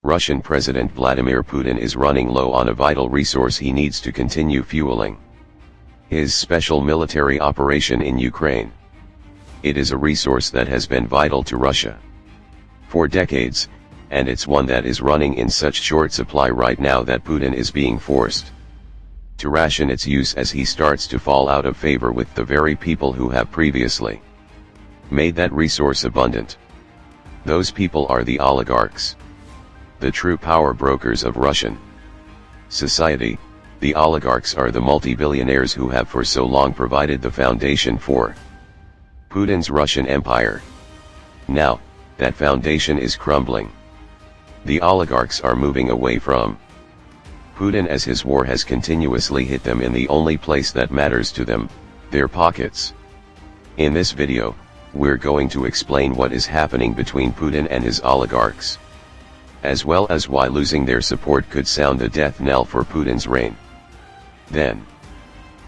Russian President Vladimir Putin is running low on a vital resource he needs to continue fueling his special military operation in Ukraine. It is a resource that has been vital to Russia for decades, and it's one that is running in such short supply right now that Putin is being forced to ration its use as he starts to fall out of favor with the very people who have previously made that resource abundant. Those people are the oligarchs, the true power brokers of Russian society. The oligarchs are the multi-billionaires who have for so long provided the foundation for Putin's Russian empire. Now, that foundation is crumbling. The oligarchs are moving away from Putin as his war has continuously hit them in the only place that matters to them, their pockets. In this video, we're going to explain what is happening between Putin and his oligarchs, as well as why losing their support could sound the death knell for Putin's reign. Then,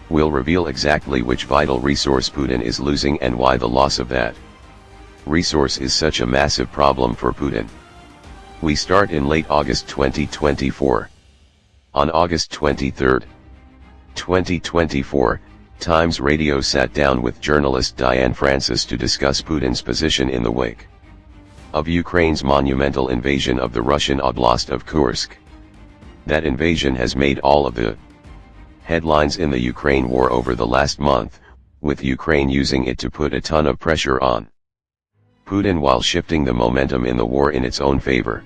we'll reveal exactly which vital resource Putin is losing and why the loss of that resource is such a massive problem for Putin. We start in late August 2024. On August 23, 2024, Times Radio sat down with journalist Diane Francis to discuss Putin's position in the wake of Ukraine's monumental invasion of the Russian Oblast of Kursk. That invasion has made all of the headlines in the Ukraine war over the last month, with Ukraine using it to put a ton of pressure on Putin while shifting the momentum in the war in its own favor.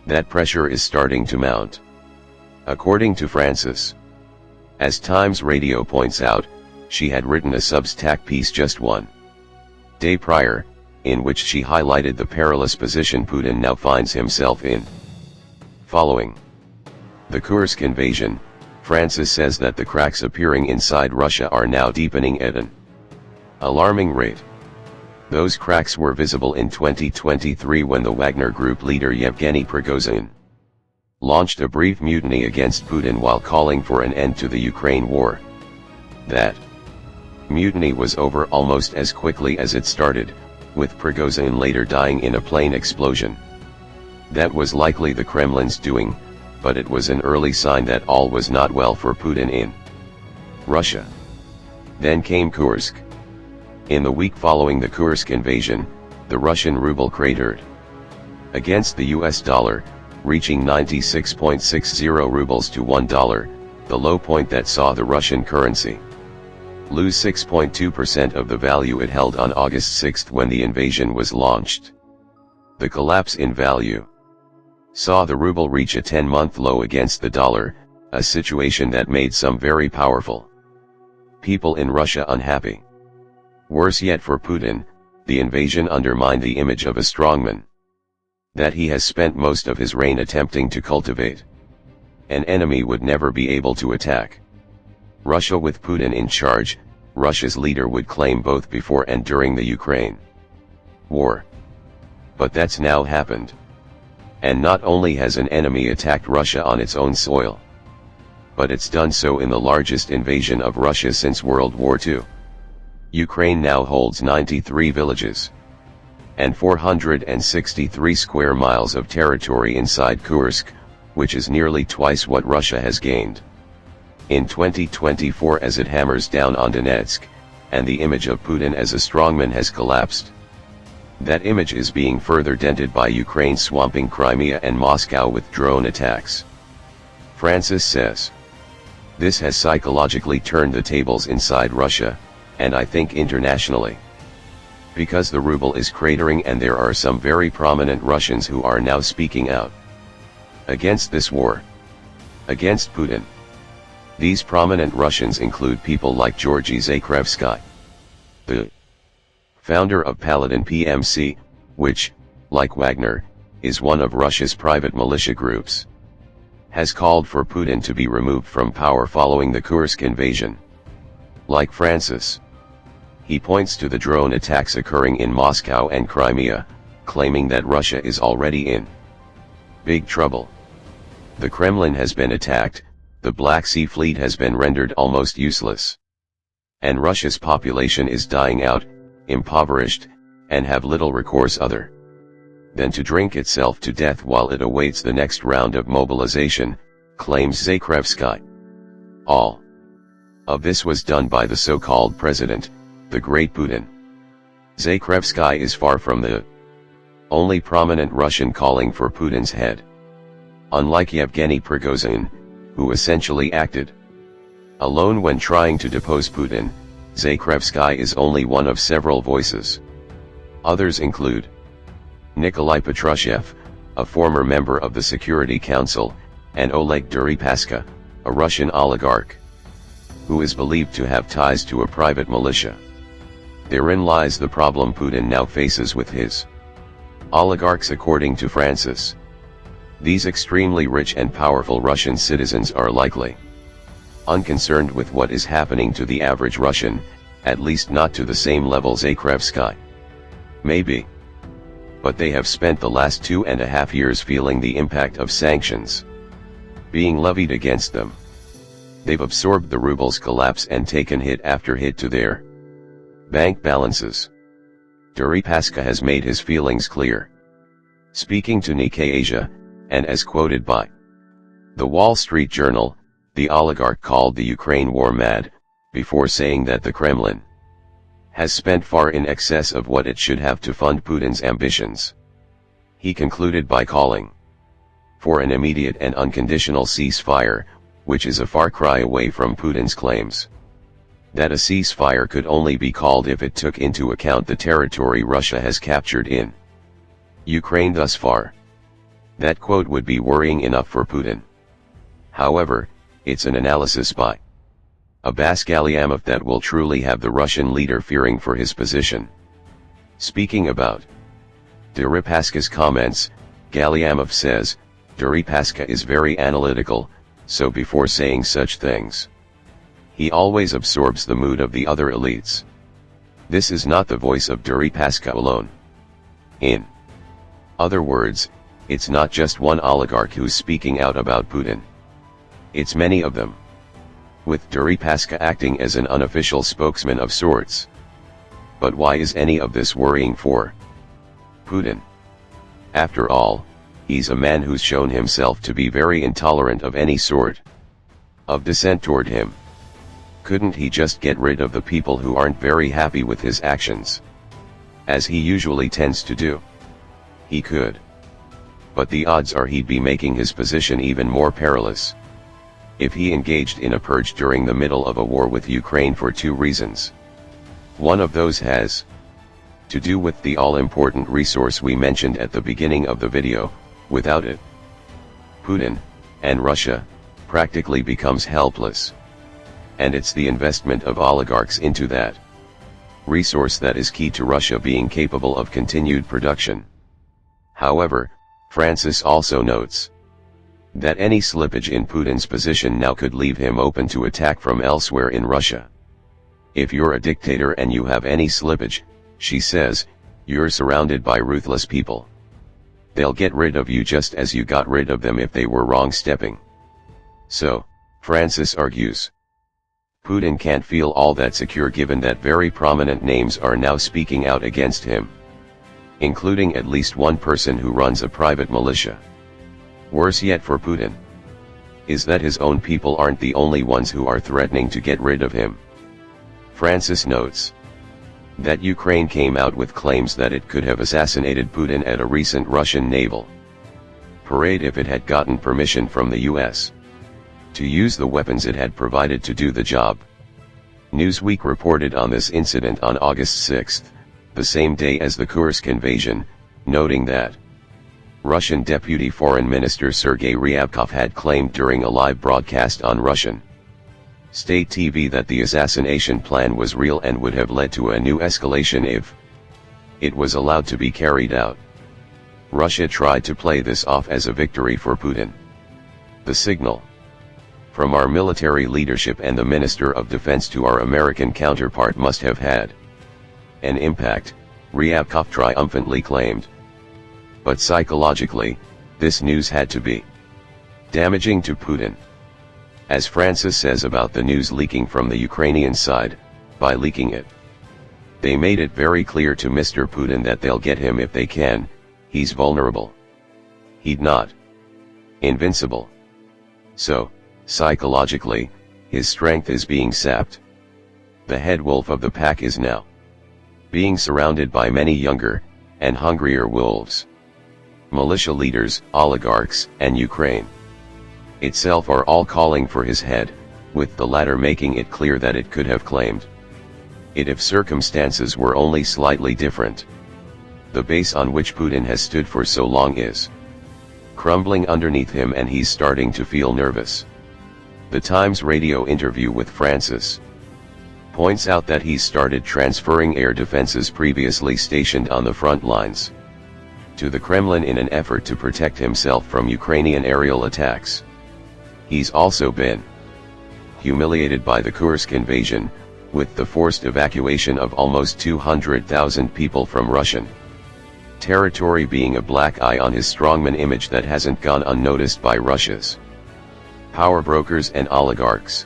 That pressure is starting to mount. According to Francis, as Times Radio points out, she had written a Substack piece just one day prior, in which she highlighted the perilous position Putin now finds himself in. Following the Kursk invasion, Francis says that the cracks appearing inside Russia are now deepening at an alarming rate. Those cracks were visible in 2023 when the Wagner Group leader Yevgeny Prigozhin launched a brief mutiny against Putin while calling for an end to the Ukraine war. That mutiny was over almost as quickly as it started, with Prigozhin later dying in a plane explosion. That was likely the Kremlin's doing, but it was an early sign that all was not well for Putin in Russia. Then came Kursk. In the week following the Kursk invasion, the Russian ruble cratered against the US dollar, reaching 96.60 rubles to $1, the low point that saw the Russian currency lose 6.2% of the value it held on August 6 when the invasion was launched. The collapse in value saw the ruble reach a 10-month low against the dollar, a situation that made some very powerful people in Russia unhappy. Worse yet for Putin, the invasion undermined the image of a strongman that he has spent most of his reign attempting to cultivate. An enemy would never be able to attack Russia with Putin in charge, Russia's leader would claim both before and during the Ukraine war. But that's now happened. And not only has an enemy attacked Russia on its own soil, but it's done so in the largest invasion of Russia since World War II. Ukraine now holds 93 villages and 463 square miles of territory inside Kursk, which is nearly twice what Russia has gained in 2024 as it hammers down on Donetsk, and the image of Putin as a strongman has collapsed. That image is being further dented by Ukraine swamping Crimea and Moscow with drone attacks. Francis says, this has psychologically turned the tables inside Russia, and I think internationally. Because the ruble is cratering and there are some very prominent Russians who are now speaking out against this war, against Putin. These prominent Russians include people like Georgy Zakharevsky, the founder of Paladin PMC, which, like Wagner, is one of Russia's private militia groups, has called for Putin to be removed from power following the Kursk invasion. Like Francis, he points to the drone attacks occurring in Moscow and Crimea, claiming that Russia is already in big trouble. The Kremlin has been attacked, the Black Sea Fleet has been rendered almost useless, and Russia's population is dying out, impoverished, and have little recourse other than to drink itself to death while it awaits the next round of mobilization, claims Zakrzewski. All of this was done by the so-called president, the great Putin. Zakrzewski is far from the only prominent Russian calling for Putin's head. Unlike Yevgeny Prigozhin, who essentially acted alone when trying to depose Putin, Zakrzewski is only one of several voices. Others include Nikolai Patrushev, a former member of the Security Council, and Oleg Deripaska, a Russian oligarch, who is believed to have ties to a private militia. Therein lies the problem Putin now faces with his oligarchs. According to Francis, these extremely rich and powerful Russian citizens are likely unconcerned with what is happening to the average Russian, at least not to the same level Zakrzewski may be. But they have spent the last 2.5 years feeling the impact of sanctions being levied against them. They've absorbed the ruble's collapse and taken hit after hit to their bank balances. Deripaska has made his feelings clear. Speaking to Nikkei Asia, and as quoted by the Wall Street Journal, the oligarch called the Ukraine war mad, before saying that the Kremlin has spent far in excess of what it should have to fund Putin's ambitions. He concluded by calling for an immediate and unconditional ceasefire, which is a far cry away from Putin's claims that a ceasefire could only be called if it took into account the territory Russia has captured in Ukraine thus far. That quote would be worrying enough for Putin. However, it's an analysis by Abbas Galyamov that will truly have the Russian leader fearing for his position. Speaking about Deripaska's comments, Galyamov says, Deripaska is very analytical, so before saying such things, he always absorbs the mood of the other elites. This is not the voice of Deripaska alone. In other words, it's not just one oligarch who's speaking out about Putin. It's many of them, with Deripaska acting as an unofficial spokesman of sorts. But why is any of this worrying for Putin? After all, he's a man who's shown himself to be very intolerant of any sort of dissent toward him. Couldn't he just get rid of the people who aren't very happy with his actions, as he usually tends to do? He could. But the odds are he'd be making his position even more perilous if he engaged in a purge during the middle of a war with Ukraine for two reasons. One of those has to do with the all-important resource we mentioned at the beginning of the video. Without it, Putin, and Russia, practically becomes helpless. And it's the investment of oligarchs into that resource that is key to Russia being capable of continued production. However, Francis also notes that any slippage in Putin's position now could leave him open to attack from elsewhere in Russia. If you're a dictator and you have any slippage, she says, you're surrounded by ruthless people. They'll get rid of you just as you got rid of them if they were wrong-stepping. So, Francis argues, Putin can't feel all that secure given that very prominent names are now speaking out against him, including at least one person who runs a private militia. Worse yet for Putin is that his own people aren't the only ones who are threatening to get rid of him. Francis notes that Ukraine came out with claims that it could have assassinated Putin at a recent Russian naval parade if it had gotten permission from the US to use the weapons it had provided to do the job. Newsweek reported on this incident on August 6, the same day as the Kursk invasion, noting that Russian Deputy Foreign Minister Sergei Ryabkov had claimed during a live broadcast on Russian state TV that the assassination plan was real and would have led to a new escalation if it was allowed to be carried out. Russia tried to play this off as a victory for Putin. The signal from our military leadership and the Minister of Defense to our American counterpart must have had an impact, Ryabkov triumphantly claimed. But psychologically, this news had to be damaging to Putin. As Francis says about the news leaking from the Ukrainian side, by leaking it, they made it very clear to Mr. Putin that they'll get him if they can, he's vulnerable. He'd not invincible. So, psychologically, his strength is being sapped. The head wolf of the pack is now being surrounded by many younger, and hungrier wolves. Militia leaders, oligarchs, and Ukraine itself are all calling for his head, with the latter making it clear that it could have claimed it if circumstances were only slightly different. The base on which Putin has stood for so long is crumbling underneath him, and he's starting to feel nervous. The Times radio interview with Francis points out that he's started transferring air defenses previously stationed on the front lines to the Kremlin in an effort to protect himself from Ukrainian aerial attacks. He's also been humiliated by the Kursk invasion, with the forced evacuation of almost 200,000 people from Russian territory being a black eye on his strongman image that hasn't gone unnoticed by Russia's power brokers and oligarchs.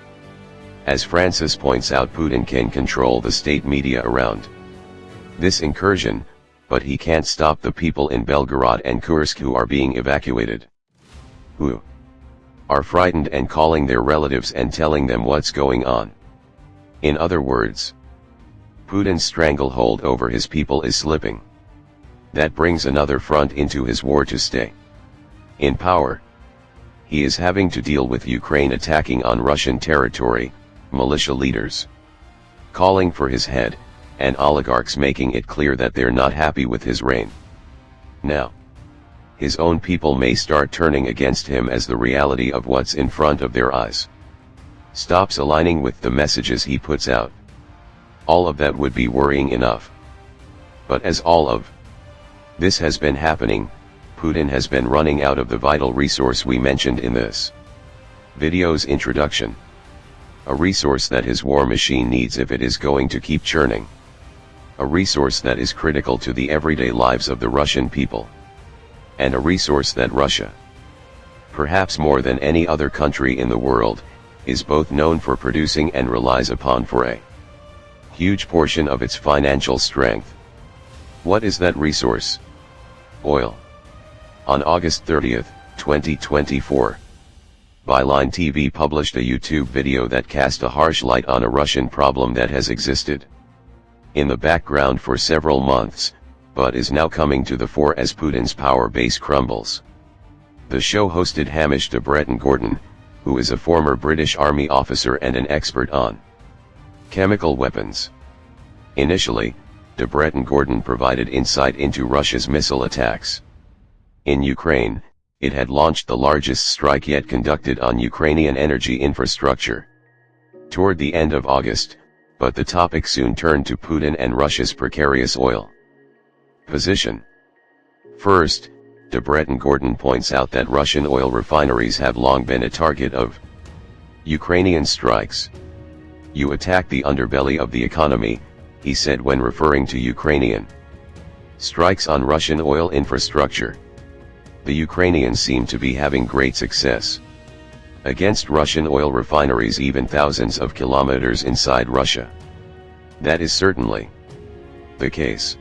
As Francis points out, Putin can control the state media around this incursion, but he can't stop the people in Belgorod and Kursk who are being evacuated, who are frightened and calling their relatives and telling them what's going on. In other words, Putin's stranglehold over his people is slipping. That brings another front into his war to stay in power. He is having to deal with Ukraine attacking on Russian territory, militia leaders calling for his head, and oligarchs making it clear that they're not happy with his reign. Now, his own people may start turning against him as the reality of what's in front of their eyes stops aligning with the messages he puts out. All of that would be worrying enough. But as all of this has been happening, Putin has been running out of the vital resource we mentioned in this video's introduction. A resource that his war machine needs if it is going to keep churning. A resource that is critical to the everyday lives of the Russian people. And a resource that Russia, perhaps more than any other country in the world, is both known for producing and relies upon for a huge portion of its financial strength. What is that resource? Oil. On August 30, 2024, Byline TV published a YouTube video that cast a harsh light on a Russian problem that has existed in the background for several months, but is now coming to the fore as Putin's power base crumbles. The show hosted Hamish de Breton-Gordon, who is a former British Army officer and an expert on chemical weapons. Initially, de Breton-Gordon provided insight into Russia's missile attacks in Ukraine. It had launched the largest strike yet conducted on Ukrainian energy infrastructure toward the end of August, but the topic soon turned to Putin and Russia's precarious oil position. First, de Breton-Gordon points out that Russian oil refineries have long been a target of Ukrainian strikes. "You attack the underbelly of the economy," he said when referring to Ukrainian strikes on Russian oil infrastructure. The Ukrainians seem to be having great success against Russian oil refineries even thousands of kilometers inside Russia. That is certainly the case.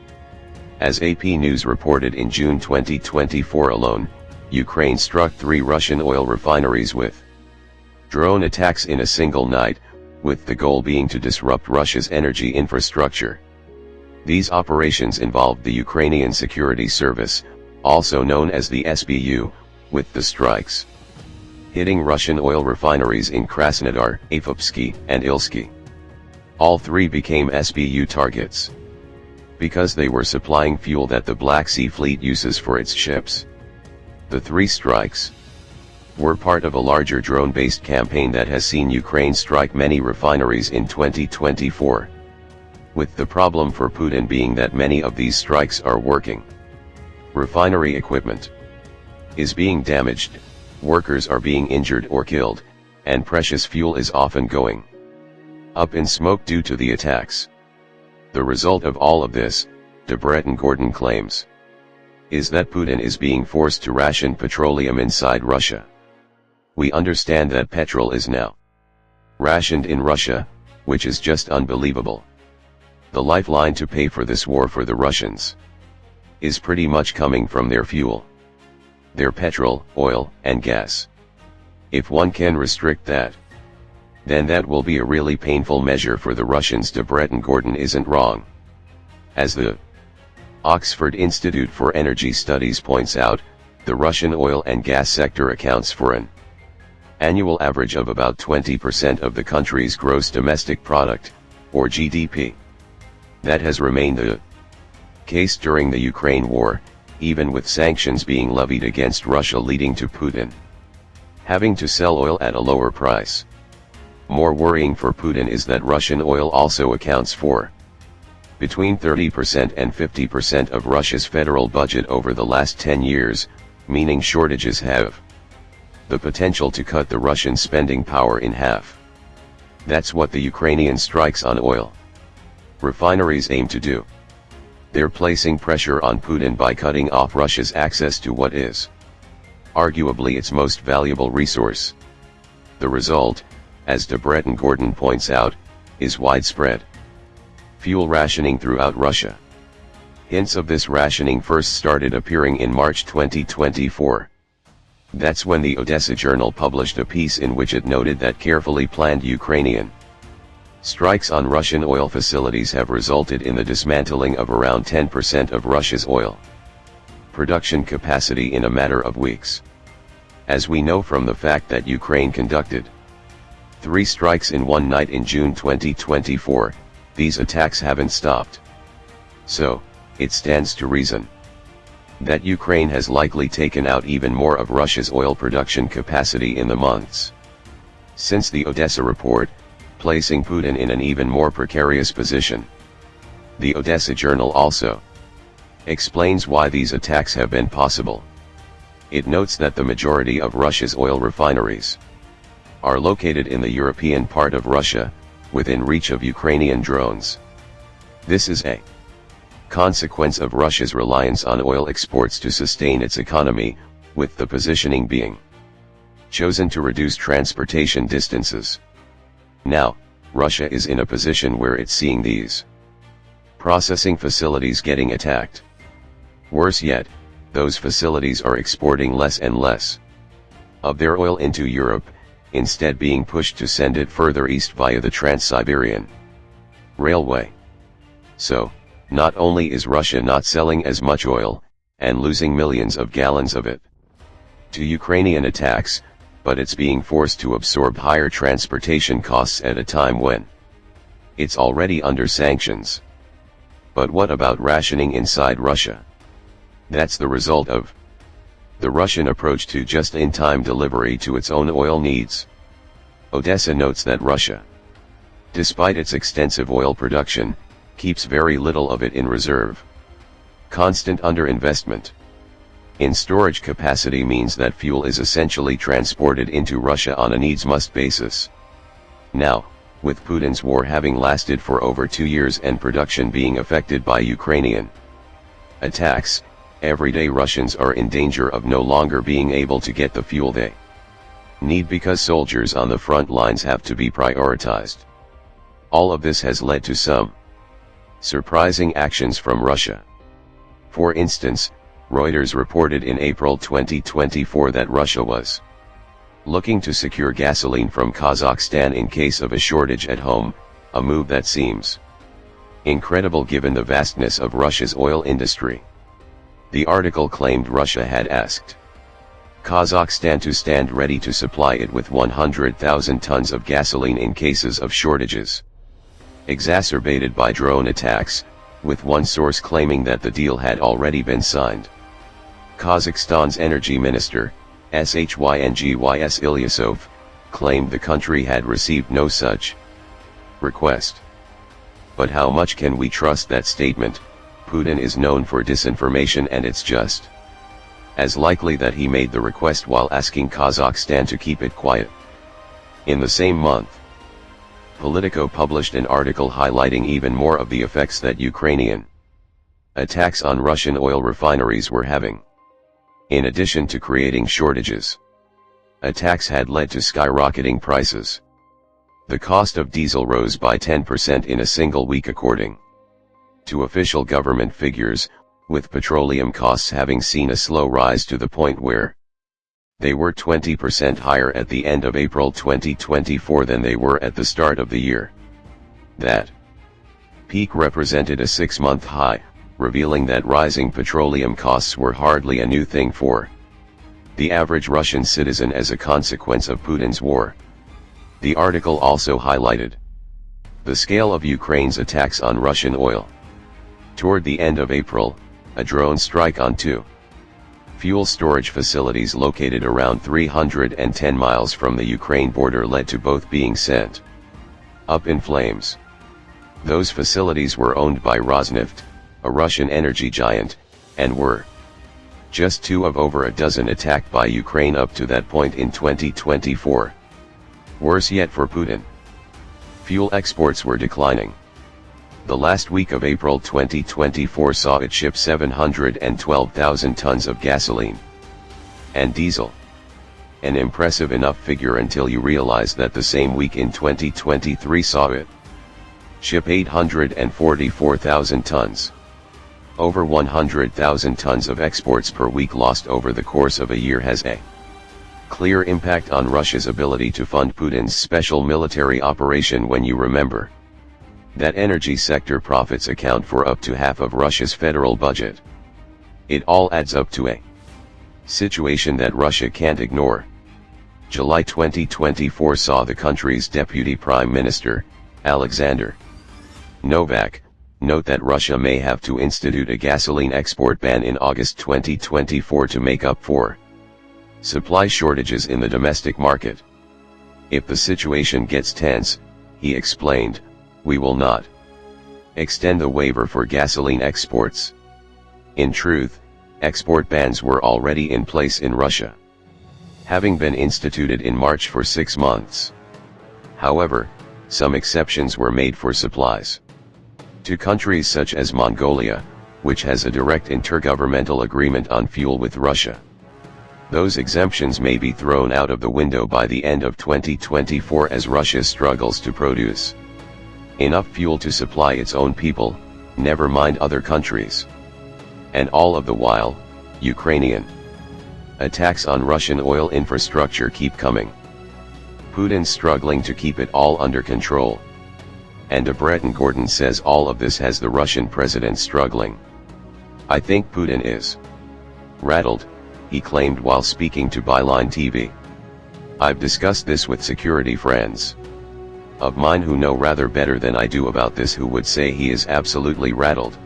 As AP News reported, in June 2024 alone, Ukraine struck 3 Russian oil refineries with drone attacks in a single night, with the goal being to disrupt Russia's energy infrastructure. These operations involved the Ukrainian Security Service, also known as the SBU, with the strikes hitting Russian oil refineries in Krasnodar, Apopsky, and Ilsky. All 3 became SBU targets because they were supplying fuel that the Black Sea Fleet uses for its ships. The 3 strikes were part of a larger drone-based campaign that has seen Ukraine strike many refineries in 2024. With the problem for Putin being that many of these strikes are working. Refinery equipment is being damaged, workers are being injured or killed, and precious fuel is often going up in smoke due to the attacks. The result of all of this, de Breton-Gordon claims, is that Putin is being forced to ration petroleum inside Russia. We understand that petrol is now rationed in Russia, which is just unbelievable. The lifeline to pay for this war for the Russians is pretty much coming from their fuel. Their petrol, oil, and gas. If one can restrict that, then that will be a really painful measure for the Russians. President Gordon isn't wrong. As the Oxford Institute for Energy Studies points out, the Russian oil and gas sector accounts for an annual average of about 20% of the country's gross domestic product, or GDP. That has remained the case during the Ukraine war, even with sanctions being levied against Russia, leading to Putin having to sell oil at a lower price. More worrying for Putin is that Russian oil also accounts for between 30% and 50% of Russia's federal budget over the last 10 years, meaning shortages have the potential to cut the Russian spending power in half. That's what the Ukrainian strikes on oil refineries aim to do. They're placing pressure on Putin by cutting off Russia's access to what is arguably its most valuable resource. The result, as President Gordon points out, is widespread fuel rationing throughout Russia. Hints of this rationing first started appearing in March 2024. That's when the Odessa Journal published a piece in which it noted that carefully planned Ukrainian strikes on Russian oil facilities have resulted in the dismantling of around 10% of Russia's oil production capacity in a matter of weeks. As we know from the fact that Ukraine conducted 3 strikes in one night in June 2024, these attacks haven't stopped. So, it stands to reason that Ukraine has likely taken out even more of Russia's oil production capacity in the months since the Odessa report, placing Putin in an even more precarious position. The Odessa Journal also explains why these attacks have been possible. It notes that the majority of Russia's oil refineries are located in the European part of Russia, within reach of Ukrainian drones. This is a consequence of Russia's reliance on oil exports to sustain its economy, with the positioning being chosen to reduce transportation distances. Now, Russia is in a position where it's seeing these processing facilities getting attacked. Worse yet, those facilities are exporting less and less of their oil into Europe, instead being pushed to send it further east via the Trans-Siberian Railway. So, not only is Russia not selling as much oil, and losing millions of gallons of it to Ukrainian attacks, but it's being forced to absorb higher transportation costs at a time when it's already under sanctions. But what about rationing inside Russia? That's the result of the Russian approach to just-in-time delivery to its own oil needs. Odessa notes that Russia, despite its extensive oil production, keeps very little of it in reserve. Constant underinvestment in storage capacity means that fuel is essentially transported into Russia on a needs-must basis. Now, with Putin's war having lasted for over 2 years and production being affected by Ukrainian attacks, everyday Russians are in danger of no longer being able to get the fuel they need because soldiers on the front lines have to be prioritized. All of this has led to some surprising actions from Russia. For instance, Reuters reported in April 2024 that Russia was looking to secure gasoline from Kazakhstan in case of a shortage at home, a move that seems incredible given the vastness of Russia's oil industry. The article claimed Russia had asked Kazakhstan to stand ready to supply it with 100,000 tons of gasoline in cases of shortages, exacerbated by drone attacks, with one source claiming that the deal had already been signed. Kazakhstan's energy minister, Shyngyys Ilyasov, claimed the country had received no such request. But how much can we trust that statement? Putin is known for disinformation, and it's just as likely that he made the request while asking Kazakhstan to keep it quiet. In the same month, Politico published an article highlighting even more of the effects that Ukrainian attacks on Russian oil refineries were having. In addition to creating shortages, attacks had led to skyrocketing prices. The cost of diesel rose by 10% in a single week according to official government figures, with petroleum costs having seen a slow rise to the point where they were 20% higher at the end of April 2024 than they were at the start of the year. That peak represented a 6-month high, revealing that rising petroleum costs were hardly a new thing for the average Russian citizen as a consequence of Putin's war. The article also highlighted the scale of Ukraine's attacks on Russian oil. Toward the end of April, a drone strike on two fuel storage facilities located around 310 miles from the Ukraine border led to both being sent up in flames. Those facilities were owned by Rosneft, a Russian energy giant, and were just two of over a dozen attacked by Ukraine up to that point in 2024. Worse yet for Putin, fuel exports were declining. The last week of April 2024 saw it ship 712,000 tons of gasoline and diesel. An impressive enough figure until you realize that the same week in 2023 saw it ship 844,000 tons. Over 100,000 tons of exports per week lost over the course of a year has a clear impact on Russia's ability to fund Putin's special military operation when you remember that energy sector profits account for up to half of Russia's federal budget. It all adds up to a situation that Russia can't ignore. July 2024 saw the country's deputy prime minister, Alexander Novak, note that Russia may have to institute a gasoline export ban in August 2024 to make up for supply shortages in the domestic market. If the situation gets tense, he explained, we will not extend the waiver for gasoline exports. In truth, export bans were already in place in Russia, having been instituted in March for 6 months. However, some exceptions were made for supplies to countries such as Mongolia, which has a direct intergovernmental agreement on fuel with Russia. Those exemptions may be thrown out of the window by the end of 2024 as Russia struggles to produce enough fuel to supply its own people, never mind other countries. And all of the while, Ukrainian attacks on Russian oil infrastructure keep coming. Putin's struggling to keep it all under control. And Breton Gordon says all of this has the Russian president struggling. I think Putin is rattled, he claimed while speaking to Byline TV. I've discussed this with security friends of mine who know rather better than I do about this, who would say he is absolutely rattled.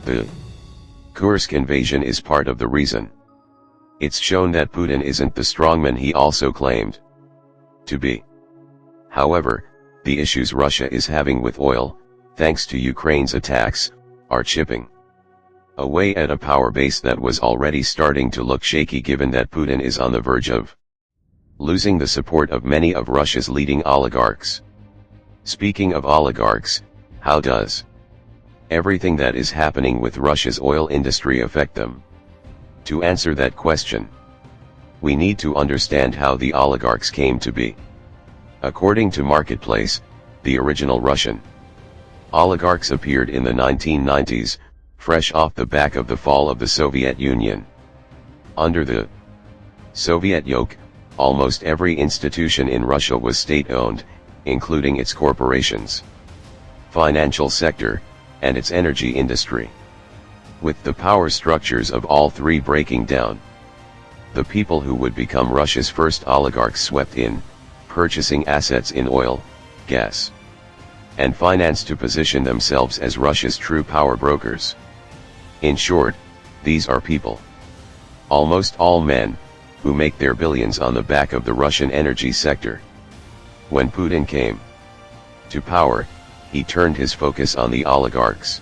The Kursk invasion is part of the reason. It's shown that Putin isn't the strongman he also claimed to be. However, the issues Russia is having with oil, thanks to Ukraine's attacks, are chipping away at a power base that was already starting to look shaky, given that Putin is on the verge of losing the support of many of Russia's leading oligarchs. Speaking of oligarchs, how does everything that is happening with Russia's oil industry affect them? To answer that question, we need to understand how the oligarchs came to be. According to Marketplace, the original Russian oligarchs appeared in the 1990s, fresh off the back of the fall of the Soviet Union. Under the Soviet yoke, almost every institution in Russia was state-owned, including its corporations, financial sector, and its energy industry. With the power structures of all three breaking down, the people who would become Russia's first oligarchs swept in, purchasing assets in oil, gas, and finance to position themselves as Russia's true power brokers. In short, these are people, almost all men, who make their billions on the back of the Russian energy sector. When Putin came to power, he turned his focus on the oligarchs.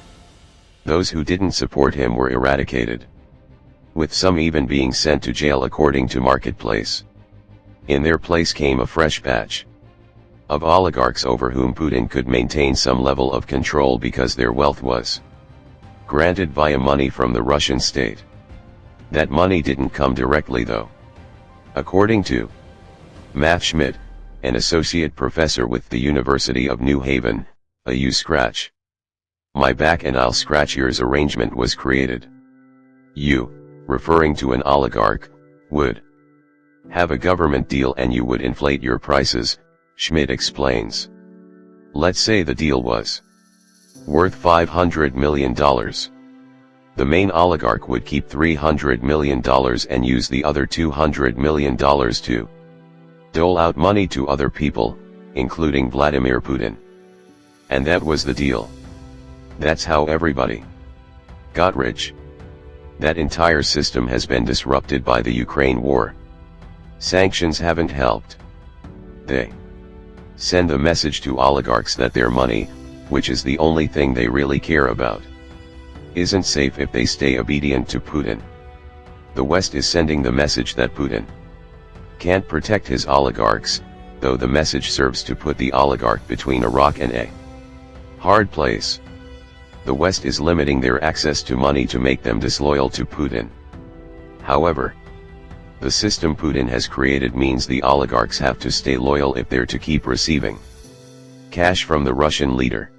Those who didn't support him were eradicated, with some even being sent to jail, according to Marketplace. In their place came a fresh batch of oligarchs over whom Putin could maintain some level of control because their wealth was granted via money from the Russian state. That money didn't come directly though. According to Matt Schmidt, an associate professor with the University of New Haven, a "you scratch my back and I'll scratch yours" arrangement was created. You, referring to an oligarch, would have a government deal and you would inflate your prices, Schmidt explains. Let's say the deal was worth $500 million. The main oligarch would keep $300 million and use the other $200 million to dole out money to other people, including Vladimir Putin. And that was the deal. That's how everybody got rich. That entire system has been disrupted by the Ukraine war. Sanctions haven't helped. They send the message to oligarchs that their money, which is the only thing they really care about, isn't safe if they stay obedient to Putin. The West is sending the message that Putin can't protect his oligarchs, though the message serves to put the oligarch between a rock and a hard place. The West is limiting their access to money to make them disloyal to Putin. However, the system Putin has created means the oligarchs have to stay loyal if they're to keep receiving cash from the Russian leader.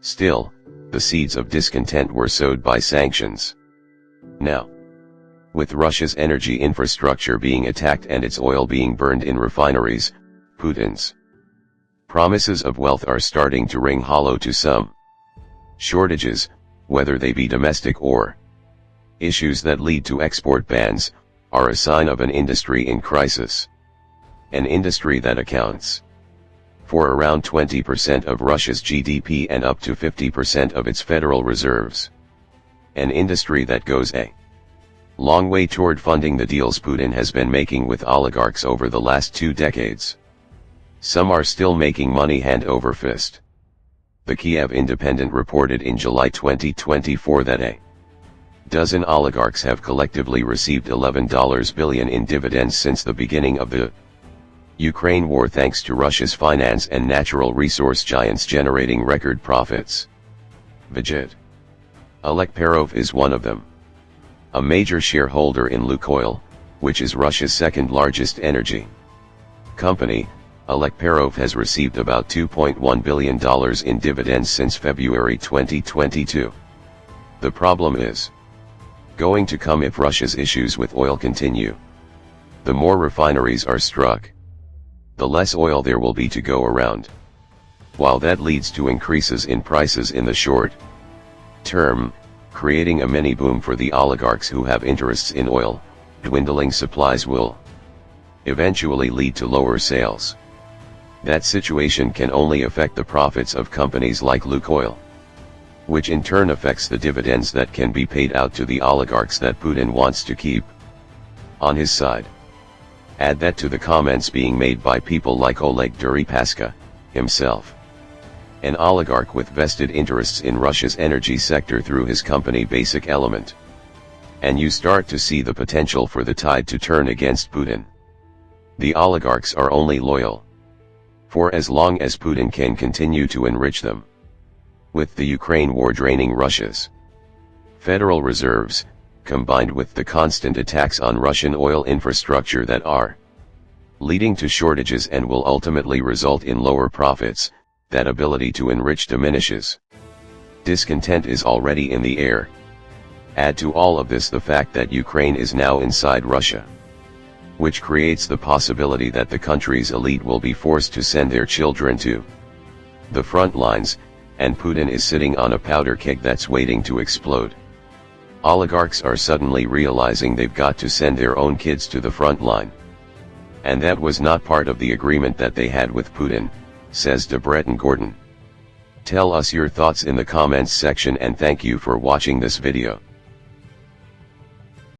Still, the seeds of discontent were sowed by sanctions. Now, with Russia's energy infrastructure being attacked and its oil being burned in refineries, Putin's promises of wealth are starting to ring hollow to some. Shortages, whether they be domestic or issues that lead to export bans, are a sign of an industry in crisis. An industry that accounts for around 20% of Russia's GDP and up to 50% of its federal reserves. An industry that goes a long way toward funding the deals Putin has been making with oligarchs over the last 2 decades. Some are still making money hand over fist. The Kiev Independent reported in July 2024 that a dozen oligarchs have collectively received $11 billion in dividends since the beginning of the Ukraine war, thanks to Russia's finance and natural resource giants generating record profits. Vijay Alekperov is one of them. A major shareholder in Lukoil, which is Russia's second largest energy company, Alekperov has received about $2.1 billion in dividends since February 2022. The problem is going to come if Russia's issues with oil continue. The more refineries are struck, the less oil there will be to go around. While that leads to increases in prices in the short term, creating a mini boom for the oligarchs who have interests in oil, dwindling supplies will eventually lead to lower sales. That situation can only affect the profits of companies like Lukoil, which in turn affects the dividends that can be paid out to the oligarchs that Putin wants to keep on his side. Add that to the comments being made by people like Oleg Deripaska, himself an oligarch with vested interests in Russia's energy sector through his company Basic Element, and you start to see the potential for the tide to turn against Putin. The oligarchs are only loyal for as long as Putin can continue to enrich them. With the Ukraine war draining Russia's federal reserves, combined with the constant attacks on Russian oil infrastructure that are leading to shortages and will ultimately result in lower profits, that ability to enrich diminishes. Discontent is already in the air. Add to all of this the fact that Ukraine is now inside Russia, which creates the possibility that the country's elite will be forced to send their children to the front lines, and Putin is sitting on a powder keg that's waiting to explode. Oligarchs are suddenly realizing they've got to send their own kids to the front line. And that was not part of the agreement that they had with Putin, says DeBreton Gordon. Tell us your thoughts in the comments section and thank you for watching this video.